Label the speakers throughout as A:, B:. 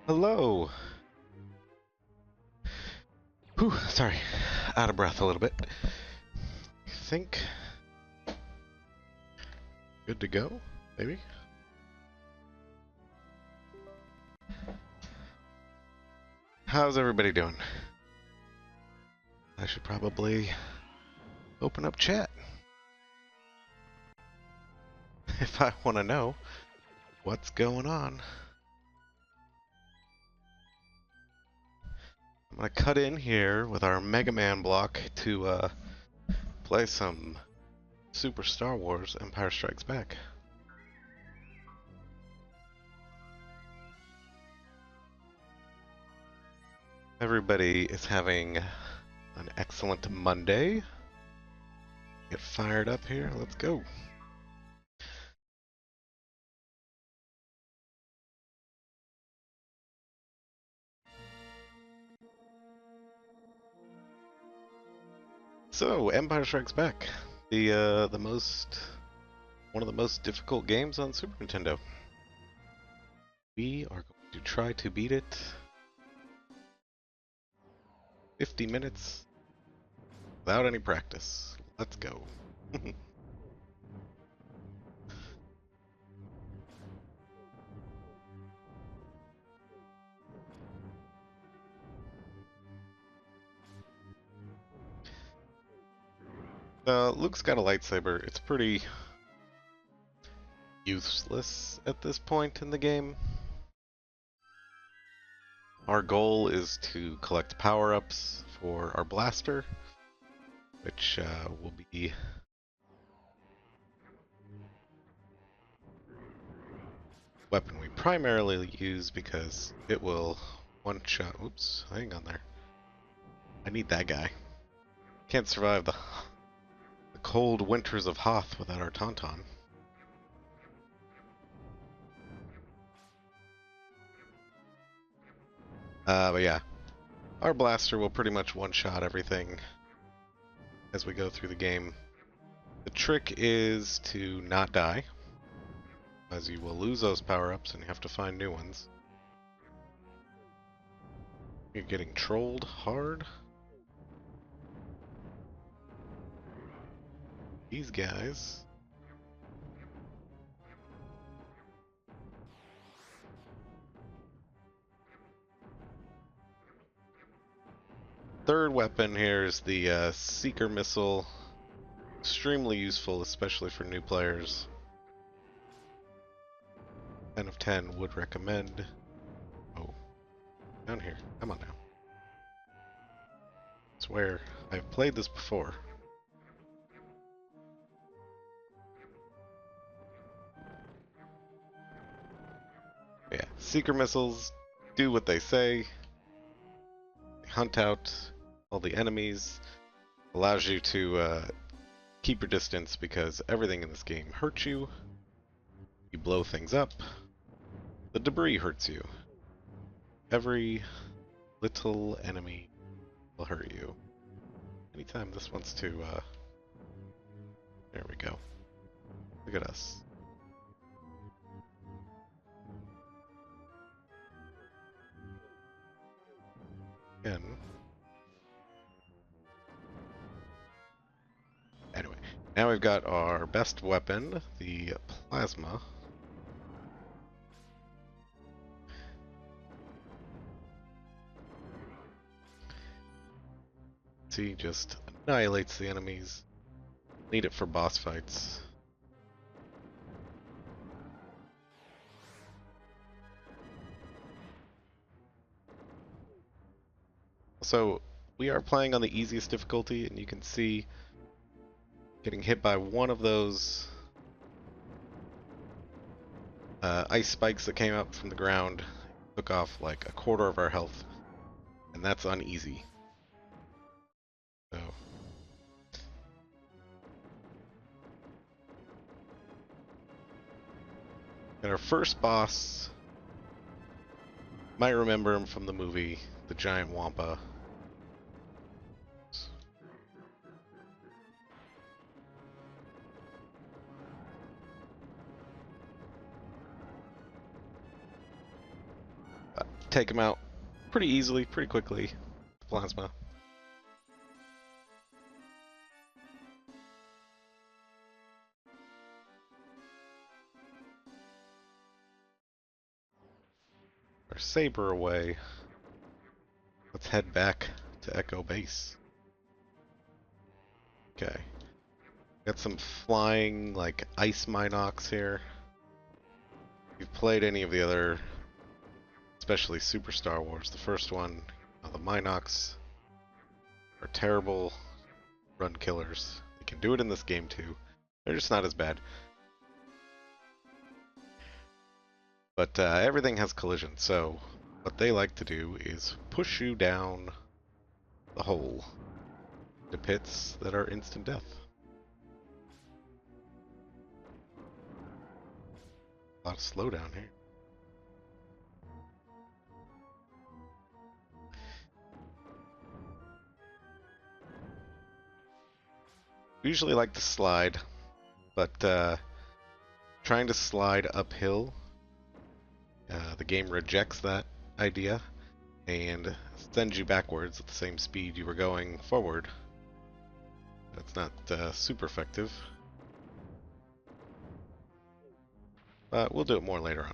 A: Hello. Whew, sorry, out of breath a little bit. I think good to go, maybe? How's everybody doing? I should probably open up chat if I want to know what's going on. I'm gonna cut in here with our Mega Man block to play some Super Star Wars Empire Strikes Back. Everybody is having an excellent Monday. Get fired up here, let's go. So, Empire Strikes Back, one of the most difficult games on Super Nintendo. We are going to try to beat it 50 minutes without any practice. Let's go. Luke's got a lightsaber. It's pretty useless at this point in the game. Our goal is to collect power-ups for our blaster, which will be weapon we primarily use because it will one-shot. Oops, hang on there. I need that guy. Can't survive the cold winters of Hoth without our Tauntaun. But yeah, our blaster will pretty much one-shot everything as we go through the game. The trick is to not die, as you will lose those power-ups and you have to find new ones. You're getting trolled hard. These guys. Third weapon here is the Seeker Missile. Extremely useful, especially for new players. 10 of 10 would recommend. Oh, down here. Come on now. I swear, I've played this before. Yeah, Seeker Missiles do what they say. They hunt out all the enemies. Allows you to keep your distance because everything in this game hurts you. You blow things up. The debris hurts you. Every little enemy will hurt you. Anytime this wants to, there we go. Look at us. Again. Anyway, now we've got our best weapon, the plasma. See, just annihilates the enemies. Need it for boss fights. So, we are playing on the easiest difficulty, and you can see getting hit by one of those ice spikes that came up from the ground took off like a quarter of our health, and that's uneasy. So, and our first boss, might remember him from the movie, the giant Wampa. take him out pretty easily, pretty quickly. Plasma. Our saber away. Let's head back to Echo Base. Okay. Got some flying, like, ice Minox here. If you've played any of the other, especially Super Star Wars, the first one, the Minox are terrible run killers. You can do it in this game too. They're just not as bad. But everything has collision, so what they like to do is push you down the hole to pits that are instant death. A lot of slowdown here. Usually like to slide, but trying to slide uphill, the game rejects that idea and sends you backwards at the same speed you were going forward. That's not super effective, but we'll do it more later on.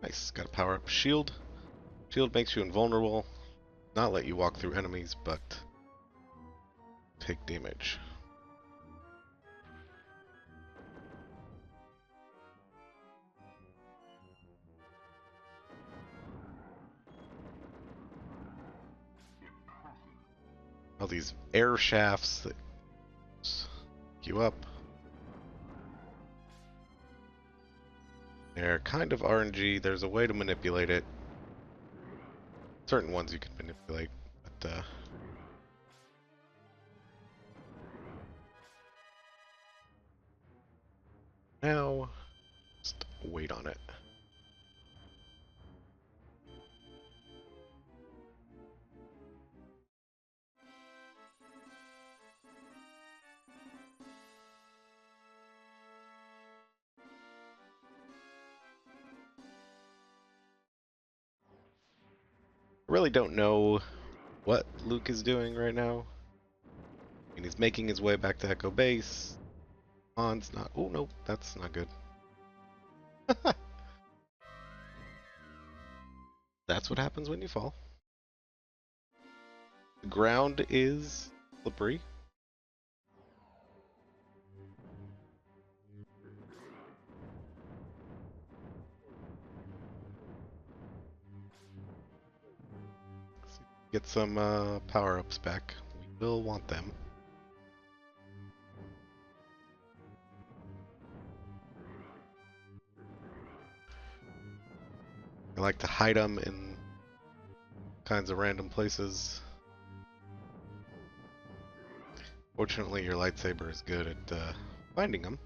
A: Nice, got a power up shield. Shield makes you invulnerable, not let you walk through enemies, but take damage. All these air shafts that pick you up. They're kind of RNG. There's a way to manipulate it. Certain ones you can manipulate, but now just wait on it. I really don't know what Luke is doing right now. I mean, he's making his way back to Echo Base. Han's not. Oh no, that's not good. That's what happens when you fall. The ground is slippery. Get some power-ups back. We will want them. I like to hide them in kinds of random places. Fortunately, your lightsaber is good at finding them.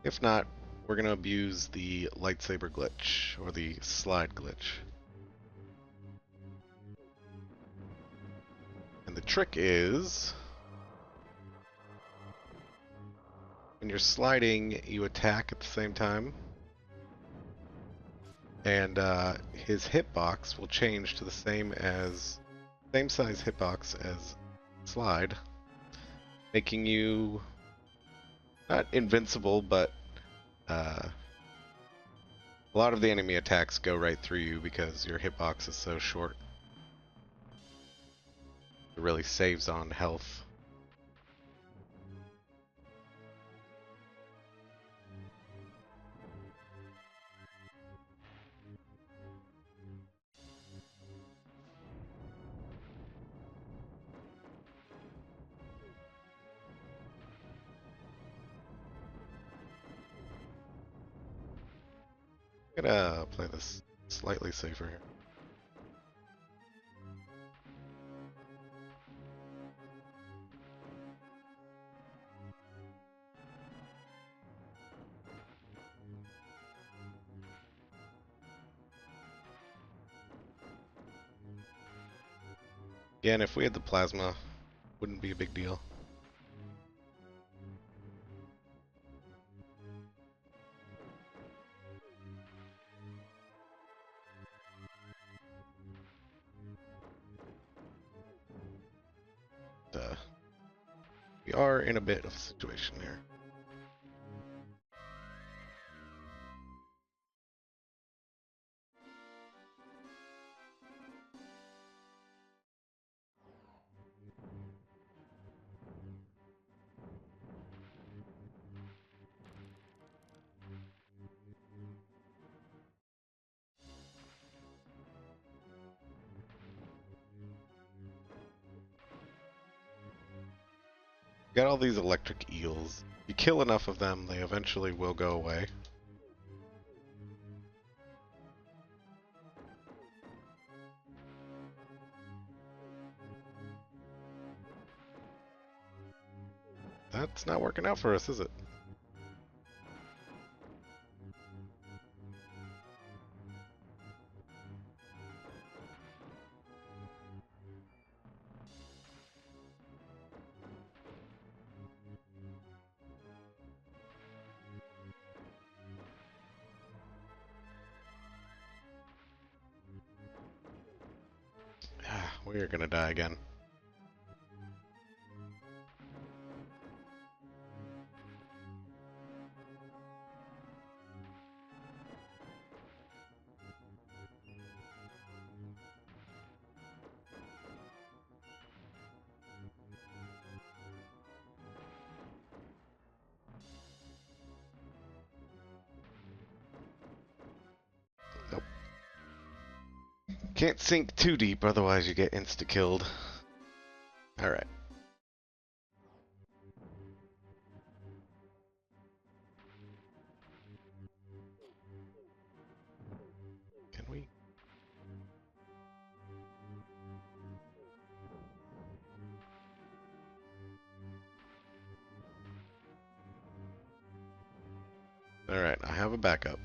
A: If not, we're going to abuse the lightsaber glitch, or the slide glitch. And the trick is, when you're sliding, you attack at the same time. And his hitbox will change to the same size hitbox as slide, making you not invincible, but a lot of the enemy attacks go right through you because your hitbox is so short. It really saves on health. I'm gonna play this slightly safer here. Yeah, and if we had the plasma, wouldn't be a big deal. We are in a bit of a situation here. Got all these electric eels. You kill enough of them, they eventually will go away. That's not working out for us, is it? We are gonna die again. Nope. Can't sink too deep, otherwise you get insta-killed. Alright. Can we? Alright, I have a backup.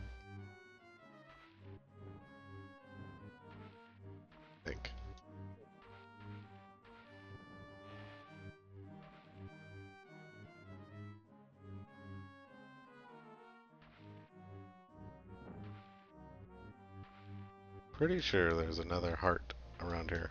A: I think. Pretty sure there's another heart around here.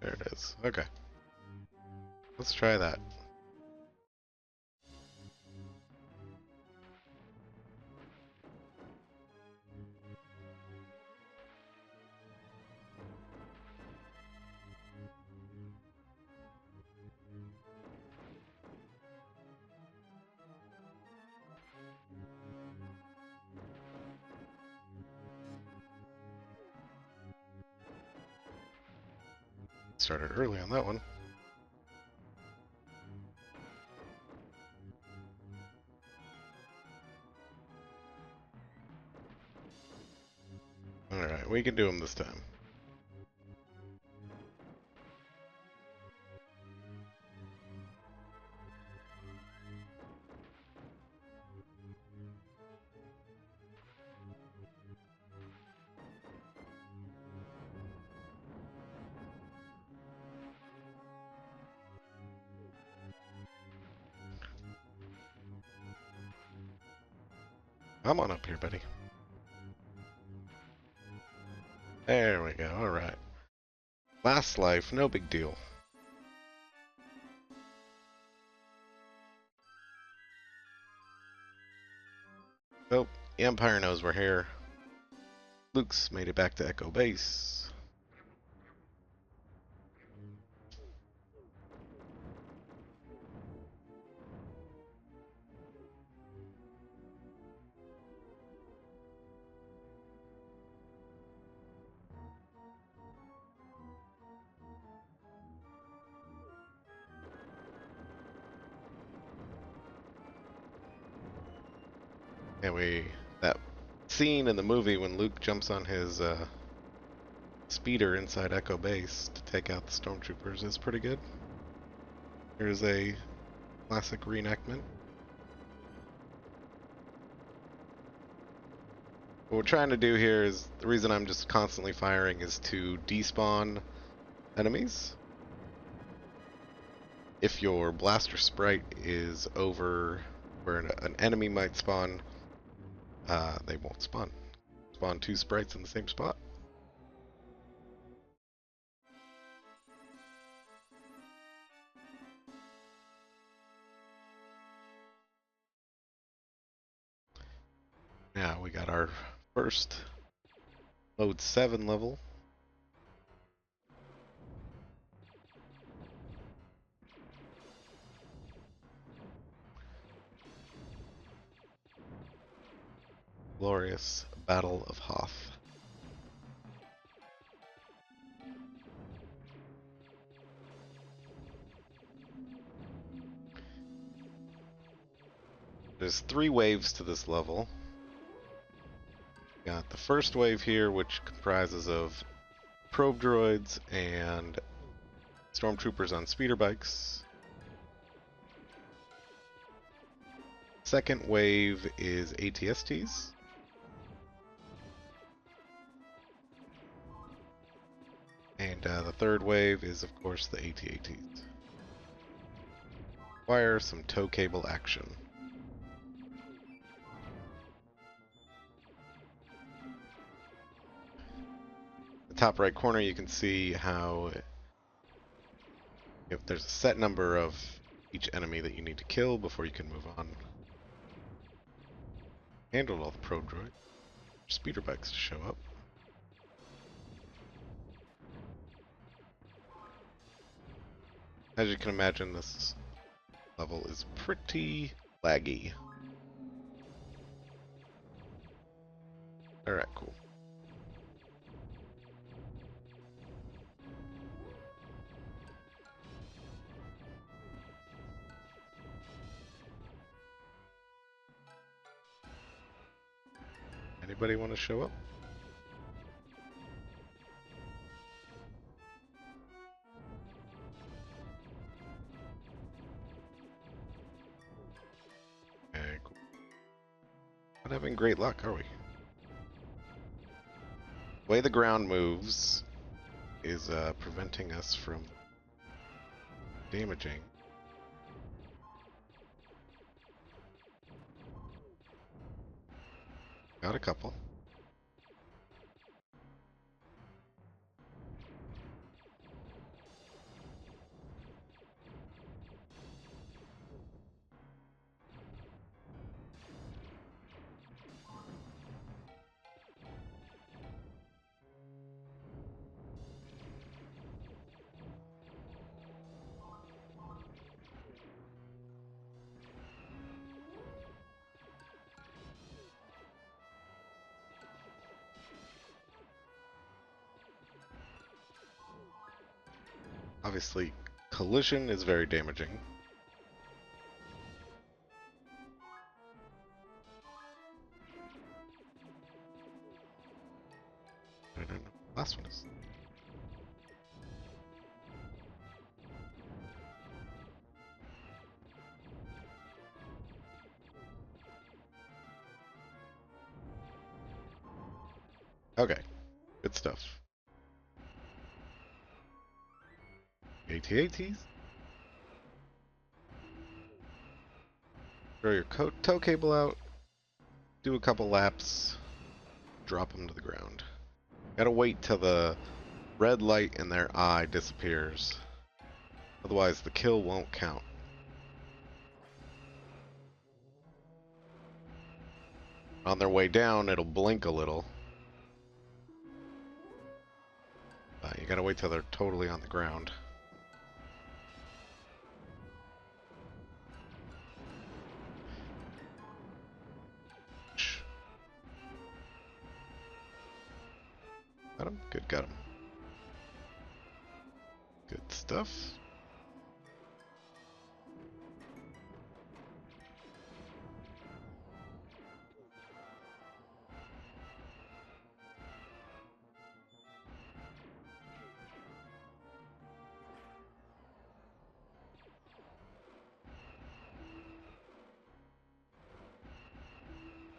A: There it is. Okay. Let's try that. Started early on that one. Alright, we can do them this time. Come on up here, buddy. There we go, alright. Last life, no big deal. Oh, the Empire knows we're here. Luke's made it back to Echo Base. And that scene in the movie when Luke jumps on his speeder inside Echo Base to take out the stormtroopers is pretty good. Here's a classic reenactment. What we're trying to do here is, the reason I'm just constantly firing is to despawn enemies. If your blaster sprite is over where an enemy might spawn, they won't spawn. Spawn two sprites in the same spot. Now we got our first Mode 7 level. Glorious Battle of Hoth. There's 3 waves to this level. Got the first wave here, which comprises of probe droids and stormtroopers on speeder bikes. Second wave is ATSTs. And the third wave is, of course, the AT-ATs. Require some tow cable action. The top right corner, you can see how if there's a set number of each enemy that you need to kill before you can move on. Handled all the probe droid. Speeder bikes to show up. As you can imagine, this level is pretty laggy. Alright, cool. Anybody want to show up? Okay, cool. Not having great luck, are we? The way the ground moves is preventing us from damaging. Got a couple. Obviously, collision is very damaging. I don't know. Last one is. Okay, good stuff. AT-ATs. Throw your tow cable out, do a couple laps, drop them to the ground. Gotta wait till the red light in their eye disappears. Otherwise the kill won't count. On their way down, it'll blink a little. But you gotta wait till they're totally on the ground. Got him? Good, got him. Good stuff.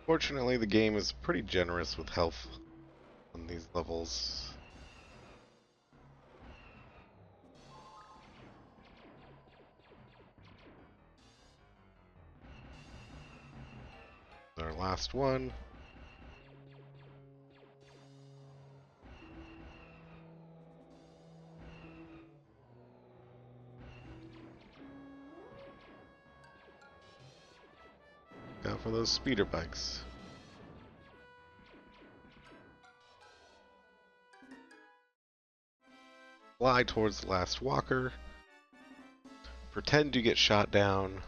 A: Fortunately, the game is pretty generous with health on these levels. Our last one. Go for those speeder bikes. Fly towards the last walker. Pretend you get shot down.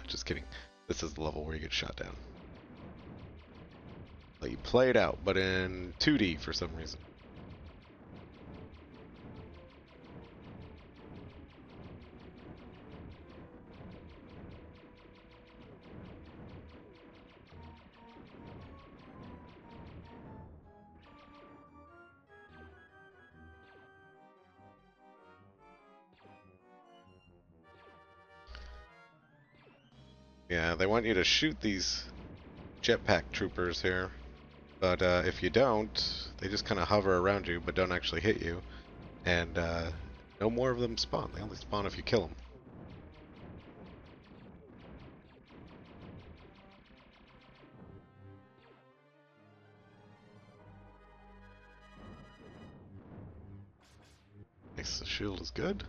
A: Just kidding. This is the level where you get shot down. Let you play it out, but in 2D for some reason. Yeah, they want you to shoot these jetpack troopers here, but if you don't, they just kind of hover around you but don't actually hit you, and no more of them spawn. They only spawn if you kill them. Nice, the shield is good,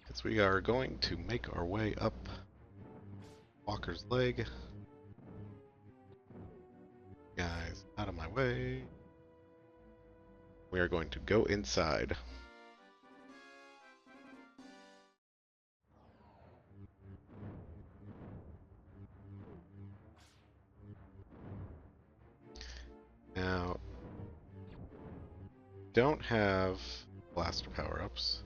A: because we are going to make our way up Walker's leg. Guys, out of my way. We are going to go inside. Now, don't have blaster power-ups.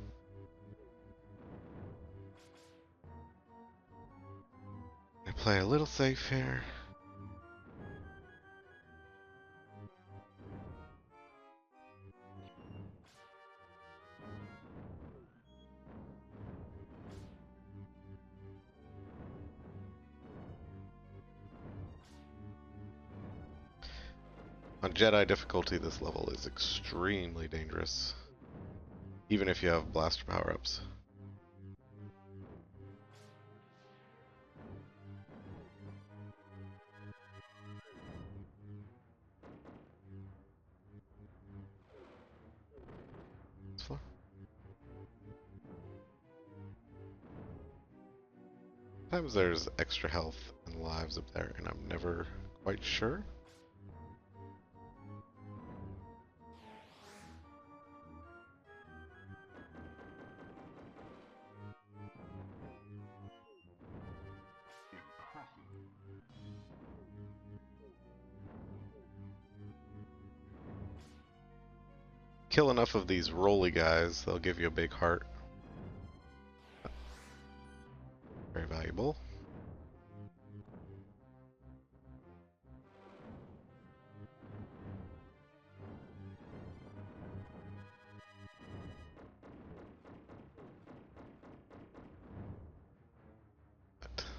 A: I play a little safe here. On Jedi difficulty, this level is extremely dangerous, even if you have blaster power-ups. Sometimes there's extra health and lives up there, and I'm never quite sure. Kill enough of these rolly guys, they'll give you a big heart. Very valuable.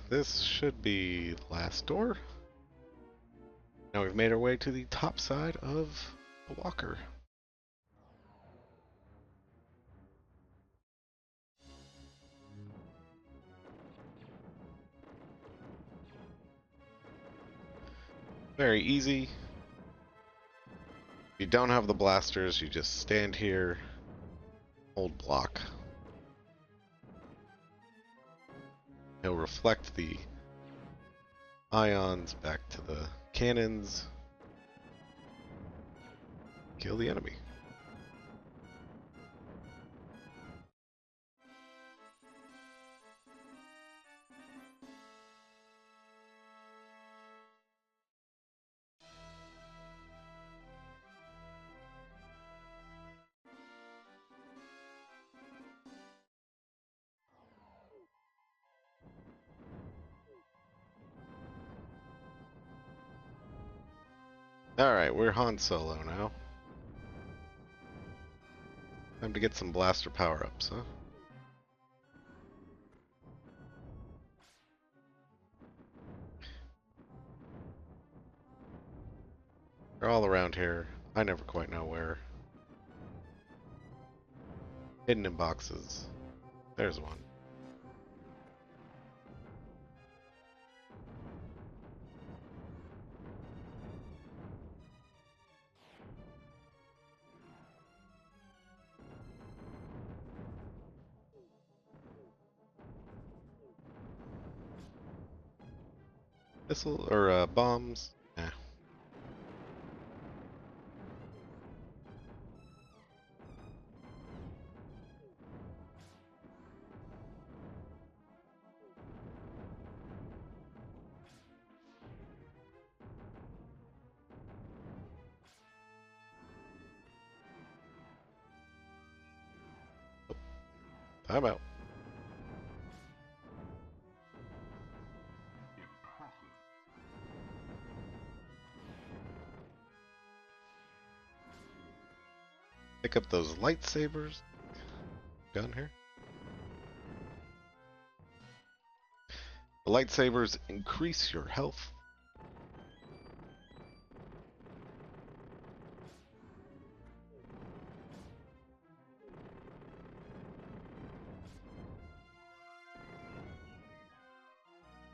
A: This should be the last door. Now we've made our way to the top side of the walker. Very easy. If you don't have the blasters, you just stand here, hold block. He'll reflect the ions back to the cannons. Kill the enemy. Alright, we're Han Solo now. Time to get some blaster power-ups, huh? They're all around here. I never quite know where. Hidden in boxes. There's one. Missile or bombs? Nah. Time out. Pick up those lightsabers. Gun here. The lightsabers increase your health.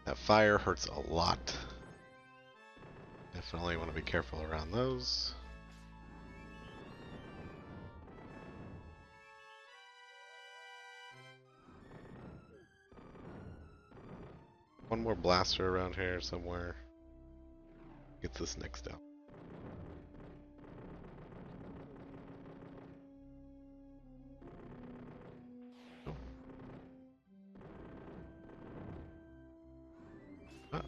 A: That fire hurts a lot. Definitely want to be careful around those. One more blaster around here somewhere. Gets this next out. Oh. Ah.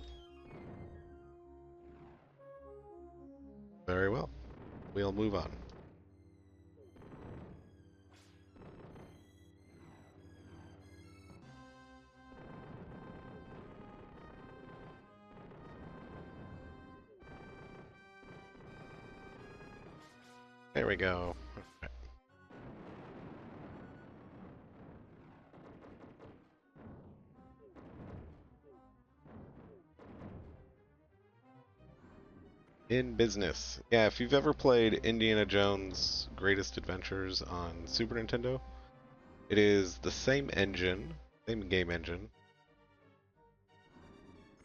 A: Very well. We'll move on. There we go. Okay. In business. Yeah, if you've ever played Indiana Jones' Greatest Adventures on Super Nintendo, it is the same engine, same game engine,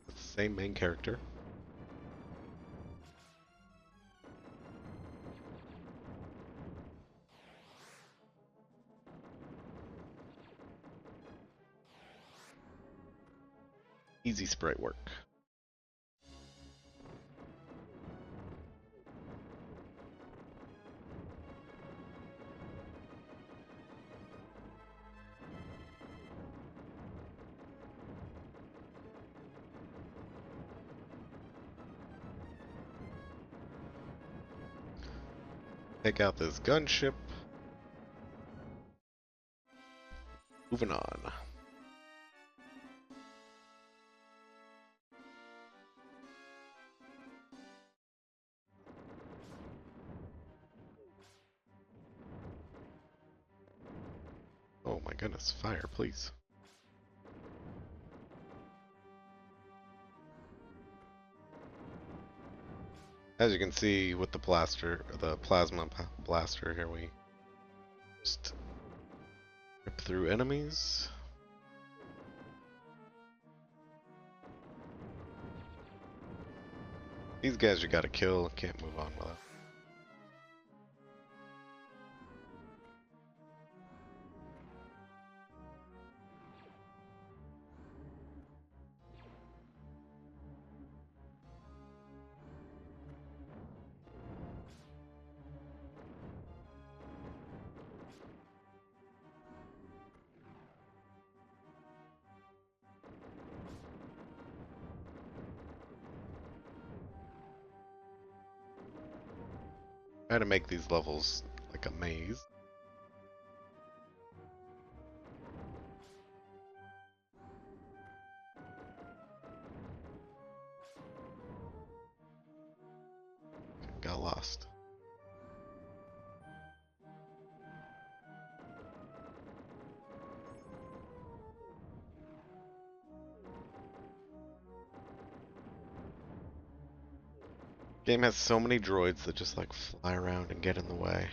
A: with the same main character. Easy sprite work. Take out this gunship. Moving on. Oh my goodness, fire, please. As you can see with the blaster, the plasma blaster here, we just rip through enemies. These guys you gotta kill, can't move on without. Try to make these levels like a maze. Got lost. Game has so many droids that just like fly around and get in the way.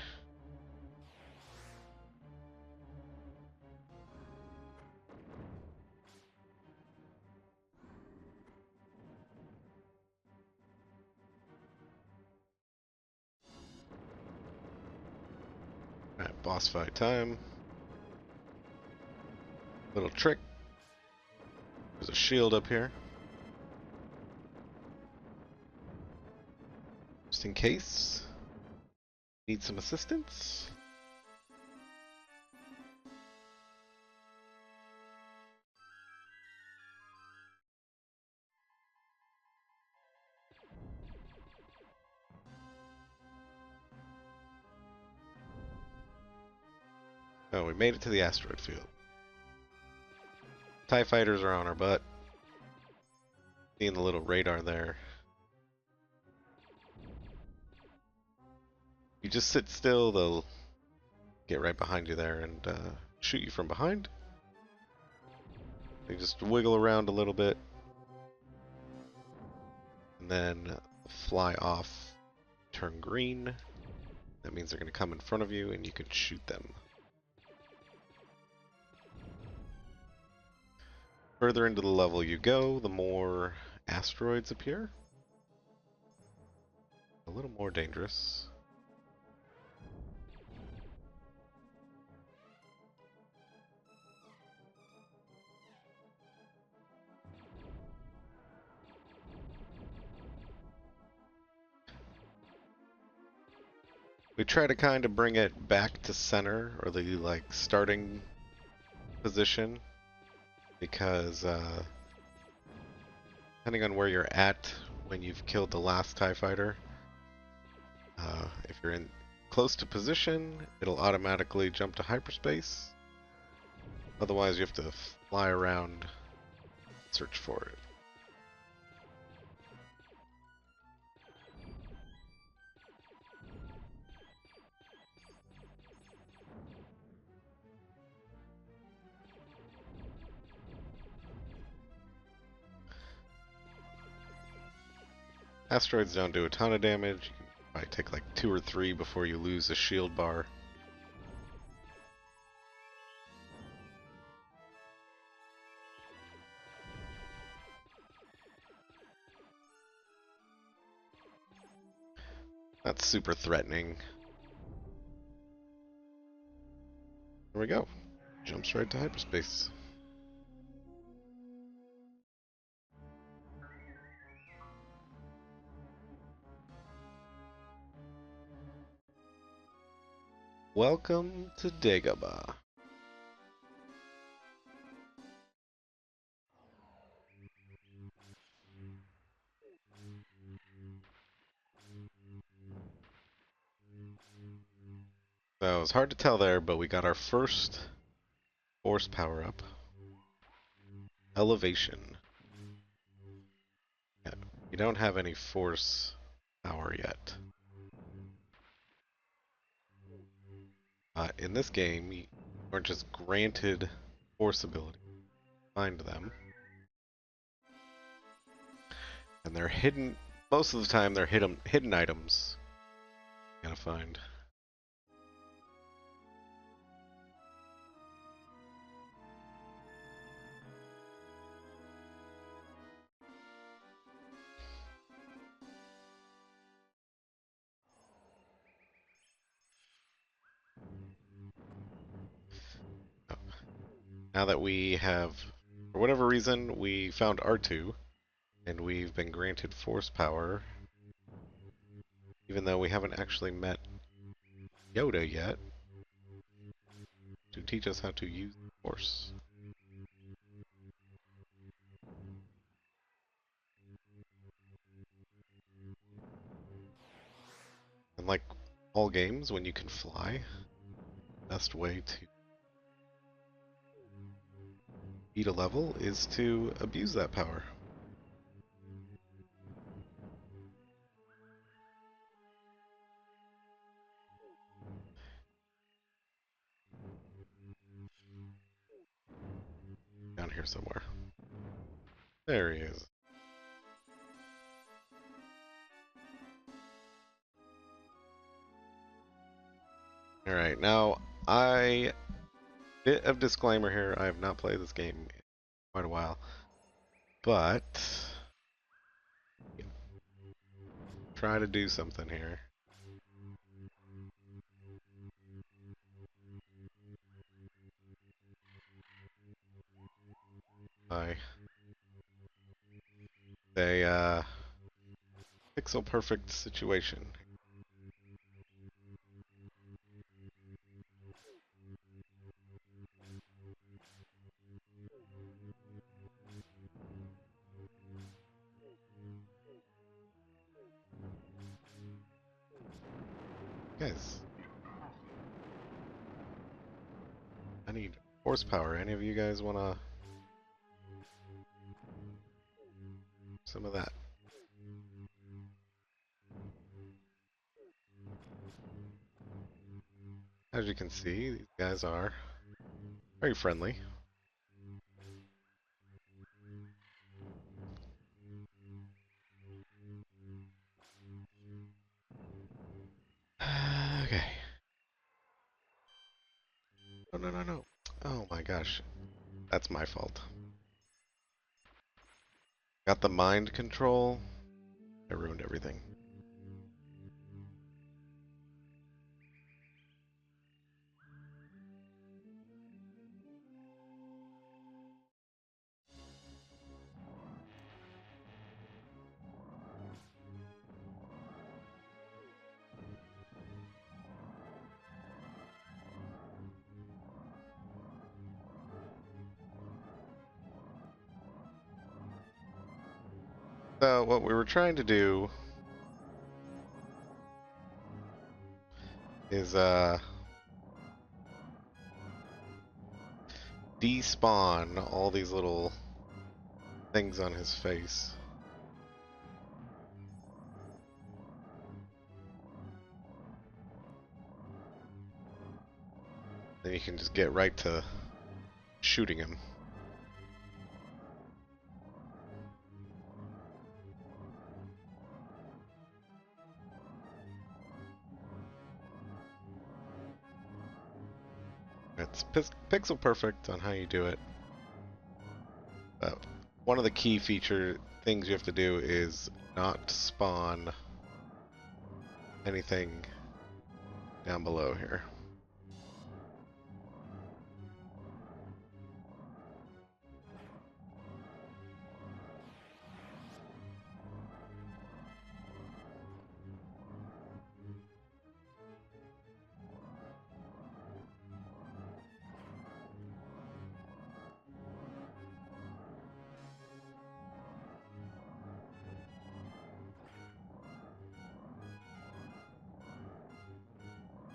A: Alright, boss fight time. Little trick. There's a shield up here. Just in case. Need some assistance? Oh, we made it to the asteroid field. TIE fighters are on our butt. Seeing the little radar there. You just sit still, they'll get right behind you there and shoot you from behind. They just wiggle around a little bit and then fly off, turn green. That means they're going to come in front of you and you can shoot them. Further into the level you go, the more asteroids appear. A little more dangerous. We try to kind of bring it back to center, or the like starting position, because depending on where you're at when you've killed the last TIE fighter, if you're in close to position, it'll automatically jump to hyperspace. Otherwise, you have to fly around and search for it. Asteroids don't do a ton of damage. You can probably take like 2 or 3 before you lose a shield bar. That's super threatening. There we go. Jumps right to hyperspace. Welcome to Dagobah. So it's hard to tell there, but we got our first force power up. Elevation. Yeah, you don't have any force power yet. In this game, you aren't just granted force ability. Find them. And they're hidden, most of the time they're hidden items. You gotta find. Oh. Now that we have, for whatever reason, we found R2, and we've been granted force power, even though we haven't actually met Yoda yet, to teach us how to use the force. And like all games, when you can fly, the best way to beat a level is to abuse that power. Down here somewhere. There he is. Alright, now I bit of disclaimer here, I have not played this game in quite a while. But try to do something here. I a pixel perfect situation. Guys, I need horsepower. Any of you guys wanna some of that? As you can see, these guys are very friendly. Okay. Oh, no, no, no. Oh my gosh. That's my fault. Got the mind control. I ruined everything. So what we were trying to do is despawn all these little things on his face. Then you can just get right to shooting him. It's pixel perfect on how you do it. One of the key feature things you have to do is not spawn anything down below here.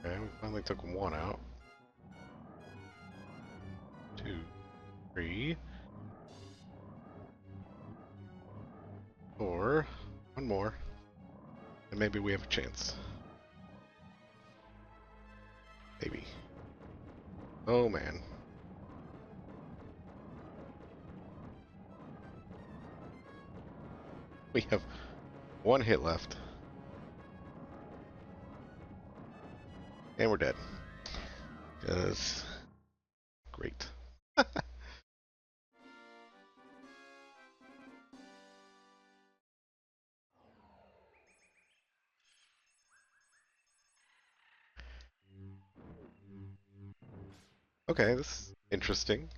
A: Okay, we finally took one out. 2, 3, 4. One more. And maybe we have a chance. Maybe. Oh man. We have one hit left. And we're dead. Yes. Great. Okay, this is interesting.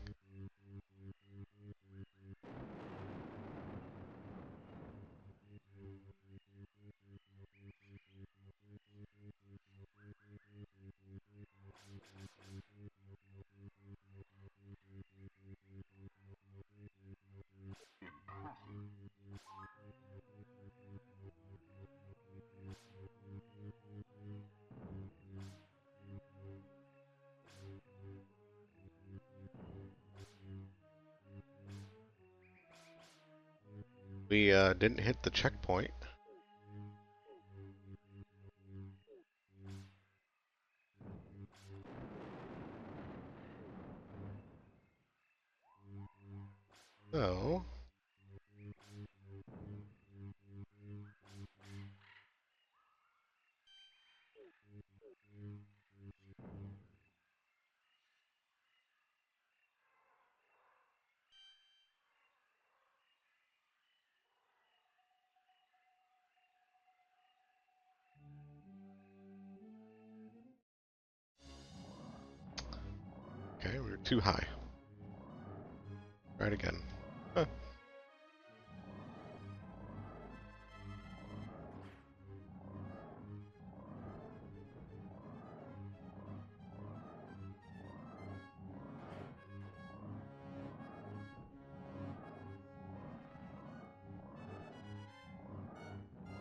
A: We didn't hit the checkpoint. So, Okay, we're too high. Try it again. Huh.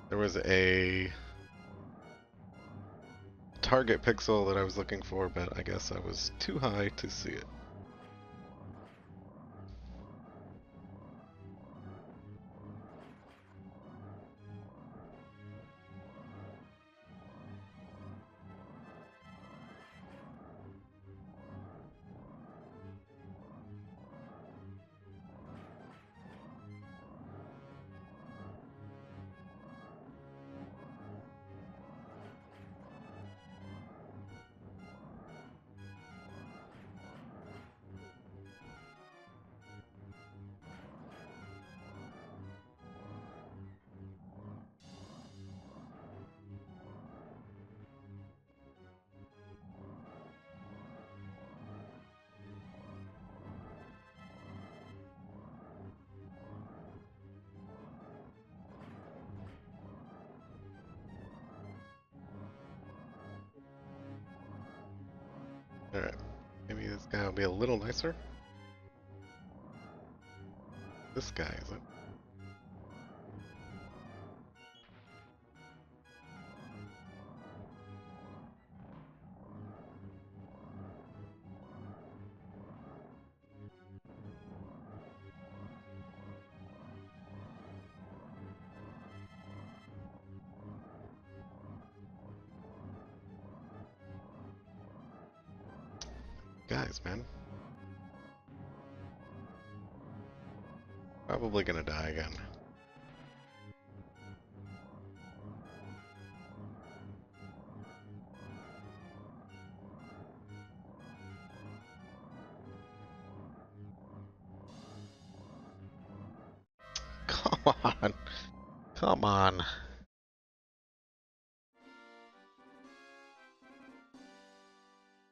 A: There was a target pixel that I was looking for, but I guess I was too high to see it. Alright, maybe this guy will be a little nicer. This guy isn't. Guys, man. Probably gonna die again. Come on. Come on.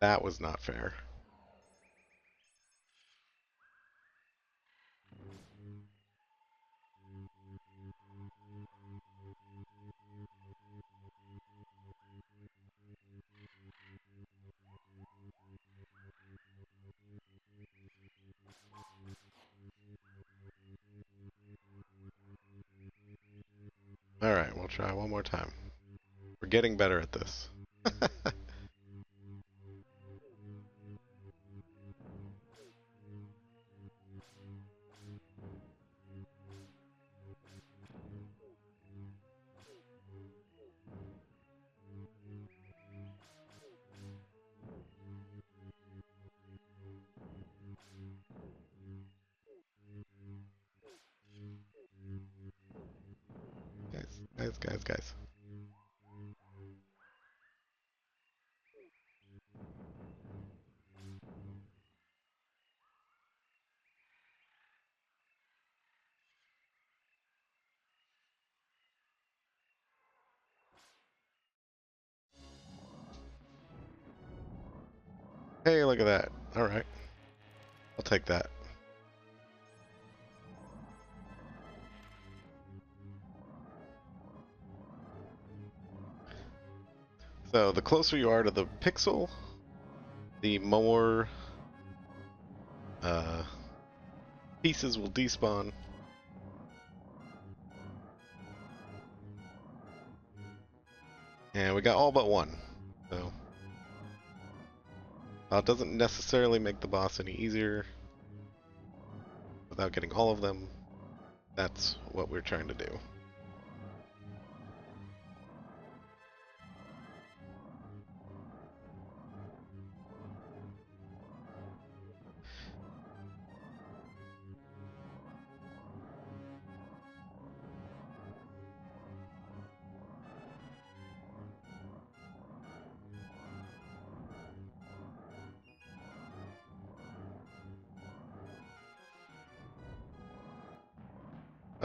A: That was not fair. Alright, we'll try one more time. We're getting better at this. Guys. Hey, look at that. Alright. I'll take that. So, the closer you are to the pixel, the more pieces will despawn. And we got all but one. So, while it doesn't necessarily make the boss any easier without getting all of them, that's what we're trying to do.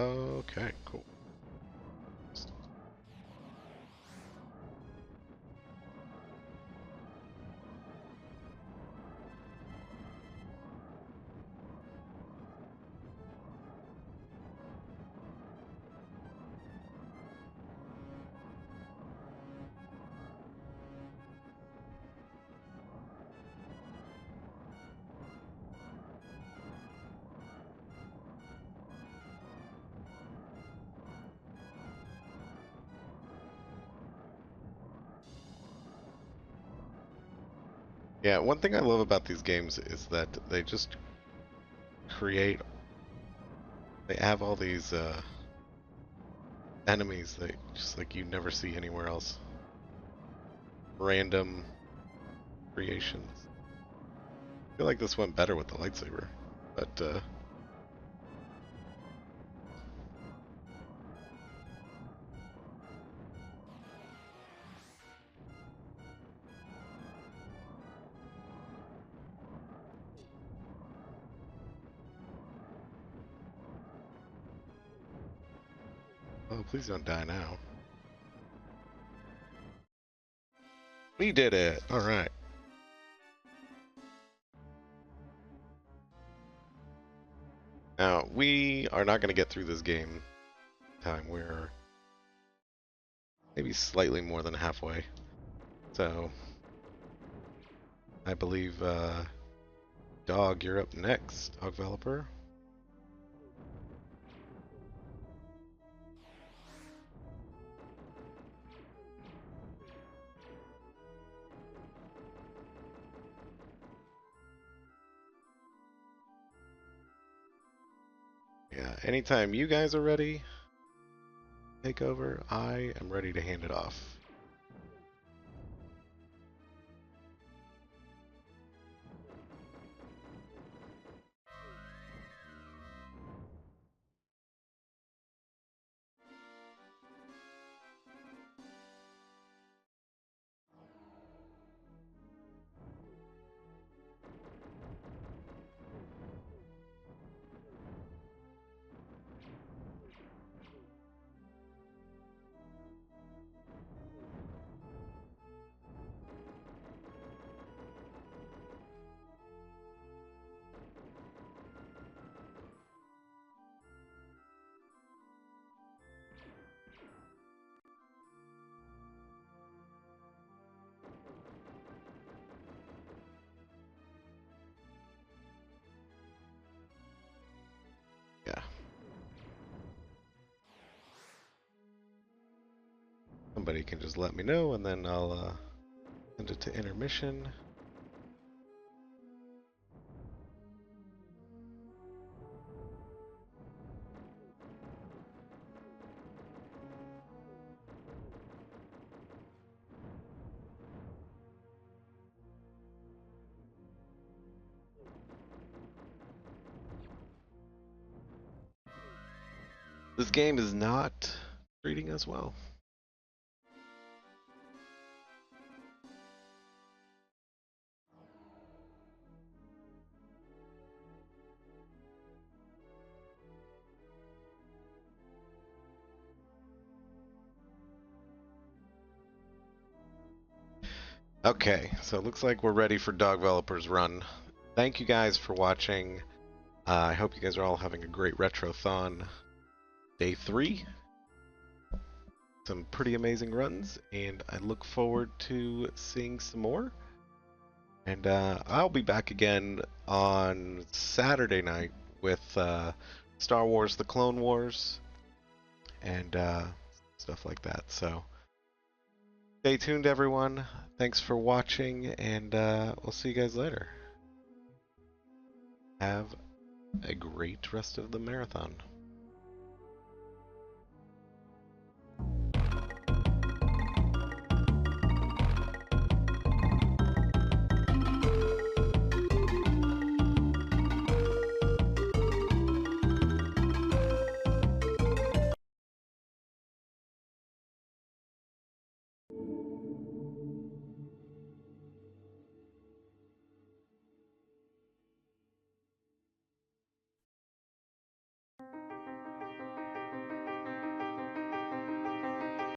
A: Okay, cool. Yeah, one thing I love about these games is that they just create, they have all these enemies that just like you never see anywhere else. Random creations. I feel like this went better with the lightsaber, but oh, please don't die now. We did it! Alright. Now, we are not going to get through this game in time. We're maybe slightly more than halfway. So, I believe, Dog, you're up next, Dog Developer. Yeah, anytime you guys are ready, take over, I am ready to hand it off. Yeah. Somebody can just let me know, and then I'll send it to intermission. This game is not treating us well. Okay, so it looks like we're ready for Dog Developer's run. Thank you guys for watching. I hope you guys are all having a great Retrothon Day 3. Some pretty amazing runs, and I look forward to seeing some more. And I'll be back again on Saturday night with Star Wars The Clone Wars and stuff like that. So stay tuned, everyone. Thanks for watching, and we'll see you guys later. Have a great rest of the marathon.